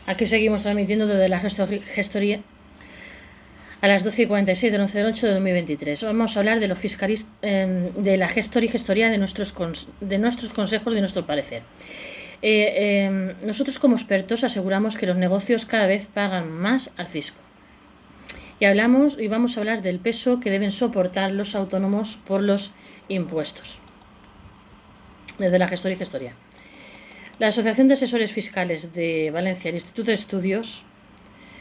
Aquí seguimos transmitiendo desde la gestoría a las 12:46 del 11 del 8 de 2023. Vamos a hablar de, de la gestoría de nuestros consejos, de nuestro parecer. Nosotros como expertos aseguramos que los negocios cada vez pagan más al fisco. Y vamos a hablar del peso que deben soportar los autónomos por los impuestos. Desde la gestoría. La Asociación de Asesores Fiscales de Valencia, el Instituto de Estudios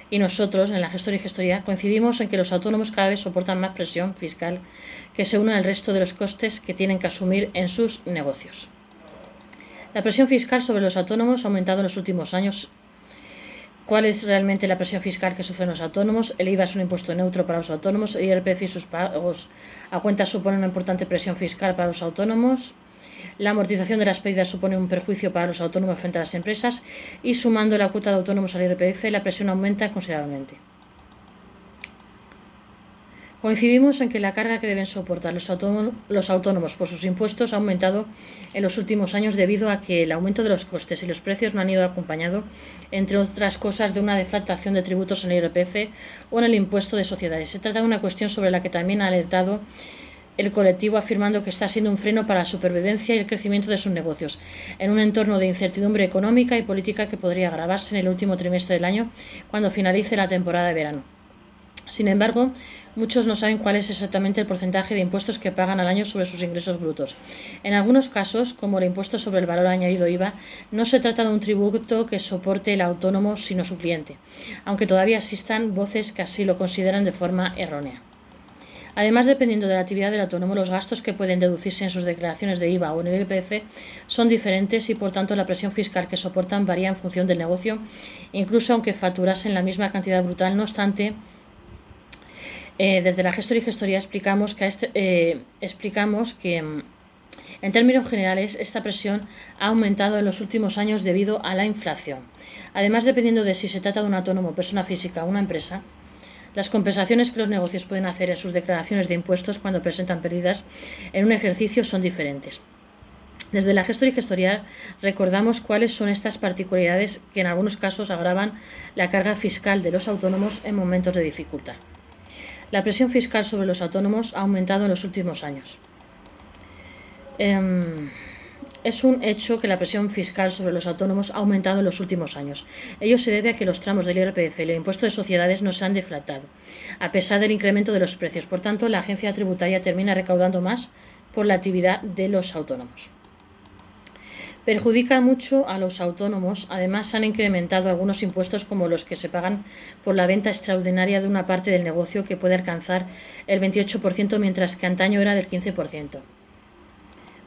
y nosotros en la gestoría coincidimos en que los autónomos cada vez soportan más presión fiscal que se une al resto de los costes que tienen que asumir en sus negocios. La presión fiscal sobre los autónomos ha aumentado en los últimos años. ¿Cuál es realmente la presión fiscal que sufren los autónomos? El IVA es un impuesto neutro para los autónomos. El IRPF y sus pagos a cuentas suponen una importante presión fiscal para los autónomos. La amortización de las pérdidas supone un perjuicio para los autónomos frente a las empresas y sumando la cuota de autónomos al IRPF, la presión aumenta considerablemente. Coincidimos en que la carga que deben soportar los autónomos por sus impuestos ha aumentado en los últimos años debido a que el aumento de los costes y los precios no han ido acompañado, entre otras cosas, de una deflactación de tributos en el IRPF o en el impuesto de sociedades. Se trata de una cuestión sobre la que también ha alertado el colectivo, afirmando que está siendo un freno para la supervivencia y el crecimiento de sus negocios, en un entorno de incertidumbre económica y política que podría agravarse en el último trimestre del año, cuando finalice la temporada de verano. Sin embargo, muchos no saben cuál es exactamente el porcentaje de impuestos que pagan al año sobre sus ingresos brutos. En algunos casos, como el impuesto sobre el valor añadido IVA, no se trata de un tributo que soporte el autónomo, sino su cliente, aunque todavía existan voces que así lo consideran de forma errónea. Además, dependiendo de la actividad del autónomo, los gastos que pueden deducirse en sus declaraciones de IVA o en el IRPF son diferentes y, por tanto, la presión fiscal que soportan varía en función del negocio, incluso aunque facturasen la misma cantidad brutal. No obstante, desde la gestoría explicamos que en términos generales esta presión ha aumentado en los últimos años debido a la inflación. Además, dependiendo de si se trata de un autónomo, persona física o una empresa, las compensaciones que los negocios pueden hacer en sus declaraciones de impuestos cuando presentan pérdidas en un ejercicio son diferentes. Desde la gestoría recordamos cuáles son estas particularidades que en algunos casos agravan la carga fiscal de los autónomos en momentos de dificultad. La presión fiscal sobre los autónomos ha aumentado en los últimos años. Es un hecho que la presión fiscal sobre los autónomos ha aumentado en los últimos años. Ello se debe a que los tramos del IRPF y el impuesto de sociedades no se han deflactado, a pesar del incremento de los precios. Por tanto, la agencia tributaria termina recaudando más por la actividad de los autónomos. Perjudica mucho a los autónomos. Además, se han incrementado algunos impuestos, como los que se pagan por la venta extraordinaria de una parte del negocio, que puede alcanzar el 28%, mientras que antaño era del 15%.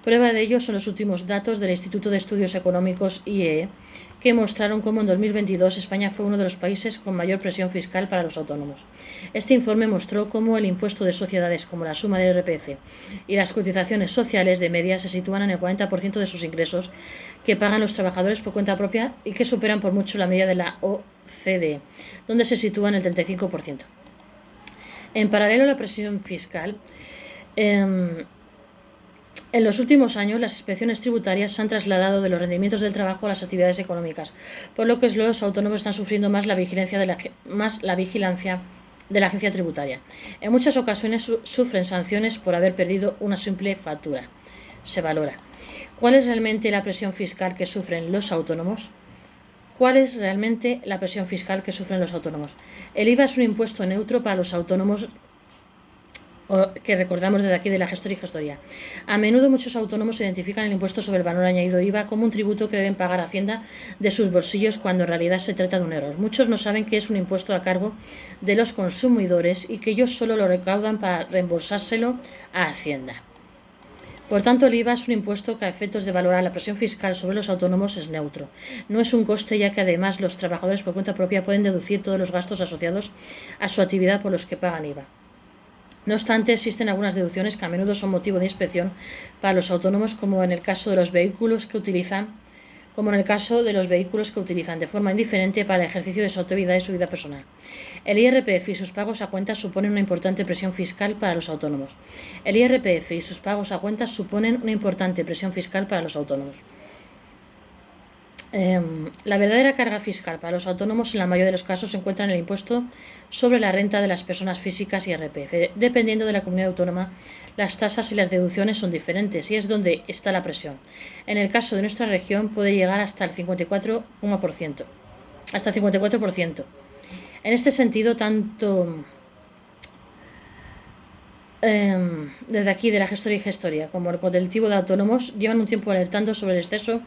Prueba de ello son los últimos datos del Instituto de Estudios Económicos IEE, que mostraron cómo en 2022 España fue uno de los países con mayor presión fiscal para los autónomos. Este informe mostró cómo el impuesto de sociedades, como la suma del IRPF y las cotizaciones sociales de media, se sitúan en el 40% de sus ingresos que pagan los trabajadores por cuenta propia y que superan por mucho la media de la OCDE, donde se sitúa en el 35%. En paralelo a la presión fiscal, en los últimos años, las inspecciones tributarias se han trasladado de los rendimientos del trabajo a las actividades económicas, por lo que los autónomos están sufriendo más la vigilancia de la agencia tributaria. En muchas ocasiones sufren sanciones por haber perdido una simple factura. Se valora. ¿Cuál es realmente la presión fiscal que sufren los autónomos? ¿Cuál es realmente la presión fiscal que sufren los autónomos? El IVA es un impuesto neutro para los autónomos, que recordamos desde aquí de la gestoría. A menudo muchos autónomos identifican el impuesto sobre el valor añadido IVA como un tributo que deben pagar a Hacienda de sus bolsillos, cuando en realidad se trata de un error. Muchos no saben que es un impuesto a cargo de los consumidores y que ellos solo lo recaudan para reembolsárselo a Hacienda. Por tanto, el IVA es un impuesto que, a efectos de valorar la presión fiscal sobre los autónomos, es neutro. No es un coste, ya que además los trabajadores por cuenta propia pueden deducir todos los gastos asociados a su actividad por los que pagan IVA. No obstante, existen algunas deducciones que a menudo son motivo de inspección para los autónomos, como en el caso de los vehículos que utilizan de forma indiferente para el ejercicio de su actividad y su vida personal. El IRPF y sus pagos a cuentas suponen una importante presión fiscal para los autónomos. La verdadera carga fiscal para los autónomos en la mayoría de los casos se encuentra en el impuesto sobre la renta de las personas físicas y IRPF. Dependiendo de la comunidad autónoma, las tasas y las deducciones son diferentes y es donde está la presión. En el caso de nuestra región puede llegar hasta el 54%. Hasta el 54%. En este sentido, tanto desde aquí de la gestoría y gestoría como el colectivo de autónomos llevan un tiempo alertando sobre el exceso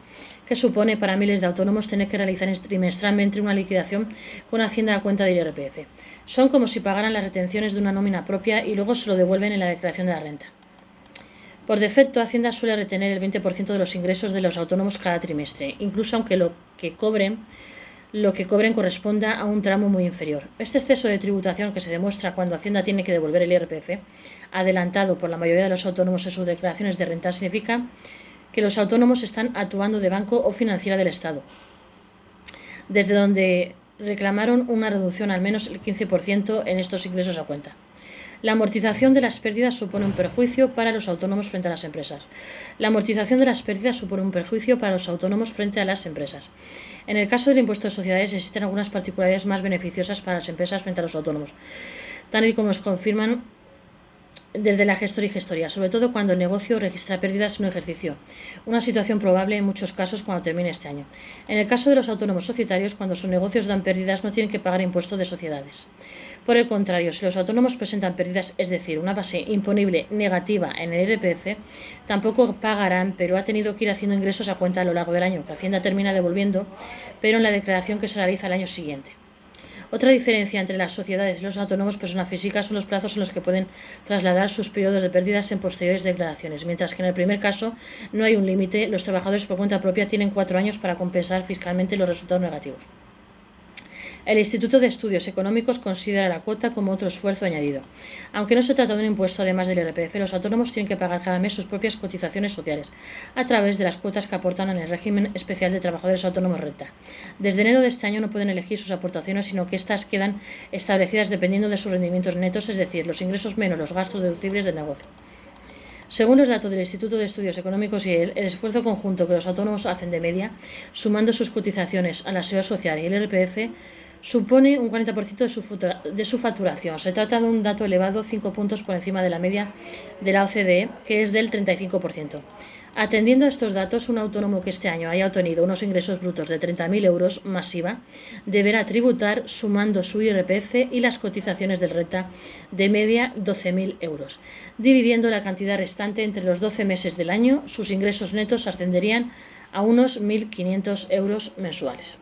que supone para miles de autónomos tener que realizar trimestralmente una liquidación con Hacienda a cuenta del IRPF. Son como si pagaran las retenciones de una nómina propia y luego se lo devuelven en la declaración de la renta. Por defecto, Hacienda suele retener el 20% de los ingresos de los autónomos cada trimestre, incluso aunque lo que cobren corresponda a un tramo muy inferior. Este exceso de tributación que se demuestra cuando Hacienda tiene que devolver el IRPF, adelantado por la mayoría de los autónomos en sus declaraciones de renta, significa que los autónomos están actuando de banco o financiera del Estado, desde donde reclamaron una reducción al menos el 15% en estos ingresos a cuenta. La amortización de las pérdidas supone un perjuicio para los autónomos frente a las empresas. La amortización de las pérdidas supone un perjuicio para los autónomos frente a las empresas. En el caso del impuesto de sociedades existen algunas particularidades más beneficiosas para las empresas frente a los autónomos, tal y como nos confirman desde la gestoría y gestoría, sobre todo cuando el negocio registra pérdidas en un ejercicio, una situación probable en muchos casos cuando termine este año. En el caso de los autónomos societarios, cuando sus negocios dan pérdidas, no tienen que pagar impuesto de sociedades. Por el contrario, si los autónomos presentan pérdidas, es decir, una base imponible negativa en el IRPF, tampoco pagarán, pero ha tenido que ir haciendo ingresos a cuenta a lo largo del año, que Hacienda termina devolviendo, pero en la declaración que se realiza el año siguiente. Otra diferencia entre las sociedades y los autónomos personas físicas son los plazos en los que pueden trasladar sus periodos de pérdidas en posteriores declaraciones. Mientras que en el primer caso no hay un límite, los trabajadores por cuenta propia tienen 4 años para compensar fiscalmente los resultados negativos. El Instituto de Estudios Económicos considera la cuota como otro esfuerzo añadido. Aunque no se trata de un impuesto además del IRPF, los autónomos tienen que pagar cada mes sus propias cotizaciones sociales a través de las cuotas que aportan en el régimen especial de trabajadores autónomos renta. Desde enero de este año no pueden elegir sus aportaciones, sino que éstas quedan establecidas dependiendo de sus rendimientos netos, es decir, los ingresos menos los gastos deducibles del negocio. Según los datos del Instituto de Estudios Económicos y el esfuerzo conjunto que los autónomos hacen de media, sumando sus cotizaciones a la Seguridad Social y el IRPF, supone un 40% de su facturación. Se trata de un dato elevado 5 puntos por encima de la media de la OCDE, que es del 35%. Atendiendo a estos datos, un autónomo que este año haya obtenido unos ingresos brutos de 30.000 euros más IVA deberá tributar sumando su IRPF y las cotizaciones del renta de media 12.000 euros. Dividiendo la cantidad restante entre los 12 meses del año, sus ingresos netos ascenderían a unos 1.500 euros mensuales.